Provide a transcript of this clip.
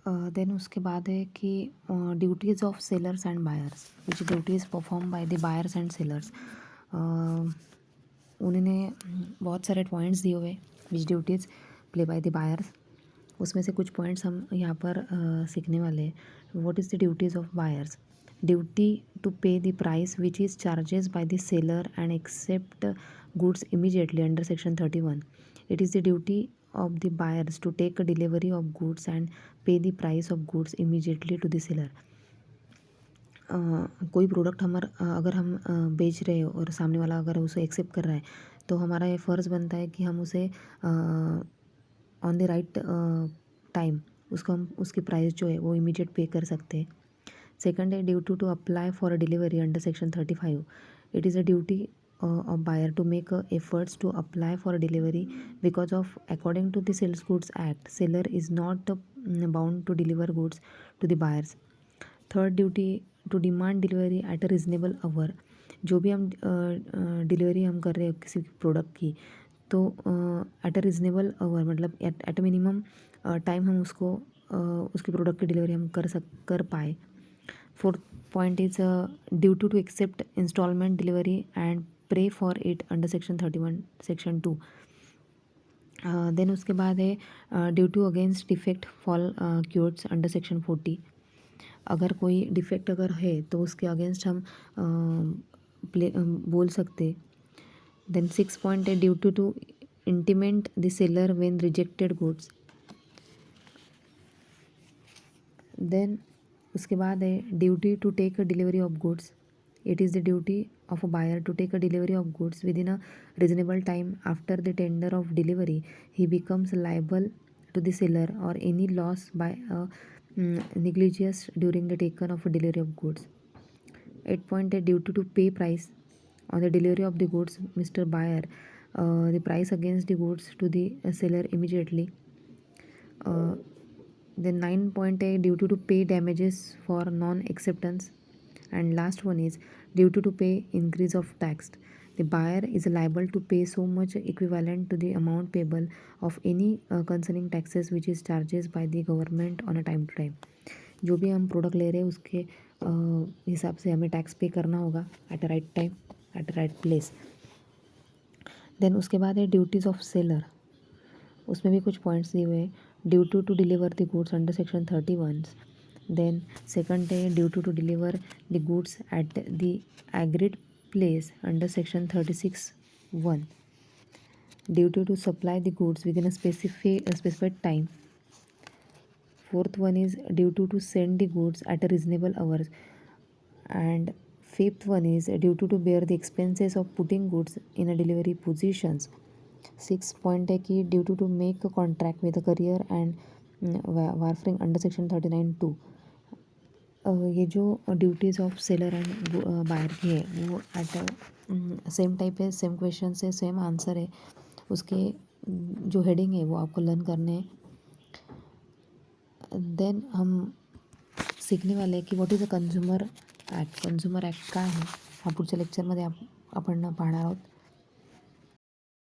Then उसके बाद है कि duties of sellers and buyers, which duties perform by the buyers and sellers. उन्होंने बहुत सारे पॉइंट्स दिए हुए, which duties play by the buyers. उसमें से कुछ पॉइंट्स हम यहाँ पर सीखने वाले हैं। What is the duties of buyers? Duty to pay the price which is charges by the seller and accept goods immediately under section 31. It is the duty of the buyers to take a delivery of goods and pay the price of goods immediately to the seller. कोई product अगर हम बेच रहे हो और सामने वाला अगर उसे एक्सेप्ट कर रहा है, तो हमारा ये फ़र्ज़ बनता है कि हम उसे ऑन द राइट टाइम उसको हम उसकी प्राइस जो है वो इमीडिएट पे कर सकते हैं। सेकंड है duty to apply for a delivery under section 35. It is a duty of buyer to make efforts to apply for a delivery because of according to the Sales Goods Act, seller is not bound to deliver goods to the buyers. Third duty to demand delivery at a reasonable hour. जो भी हम delivery हम कर रहे हैं किसी product की, तो एट अ रिजनेबल आवर मतलब एट अ मिनिमम टाइम हम उसको उसकी प्रोडक्ट की डिलीवरी हम कर पाए। Fourth point is duty to accept instalment delivery and pray for it under section 31 section 2। Then उसके बाद है duty against defect fall cures under section 40। अगर कोई डिफेक्ट अगर है तो उसके अगेंस्ट हम बोल सकते। देन 6 पॉइंट है duty to intimate the seller when rejected goods. Then उसके बाद है duty to take a delivery of goods. It is the duty of a buyer to take a delivery of goods within a reasonable time. After the tender of delivery, he becomes liable to the seller or any loss by a negligence during the taken of a delivery of goods. 8 point a duty to pay price on the delivery of the goods. Mr. Buyer the price against the goods to the seller immediately. Then 9 point a duty to pay damages for non-acceptance. And last one is duty to pay increase of tax. The buyer is liable to pay so much equivalent to the amount payable of any concerning taxes which is charges by the government on a time to time. जो भी हम product ले रहे हैं उसके हिसाब से हमें टैक्स पे करना होगा at a right time at a right place. Then उसके बाद है ड्यूटीज़ ऑफ सेलर। उसमें भी कुछ पॉइंट्स दिए हुए हैं। Duty to deliver the goods under section 31। Then second day duty to deliver the goods at the agreed place under section 36(1). Duty to supply the goods within a specified time. Fourth one is duty to send the goods at a reasonable hours. And fifth one is duty to bear the expenses of putting goods in a delivery positions. 6 point है कि duty to make a contract with a courier and warfaring under section 39(2). ये जो duties of seller and buyer की है वो at same type है, same question से same answer है। उसके जो हेडिंग है वो आपको लर्न करने हैं। देन हम शिकने वाले हैं की what is a consumer act. Consumer act काय आहे हा पुढच्या लेक्चरमध्ये आपण पाहणार आहोत.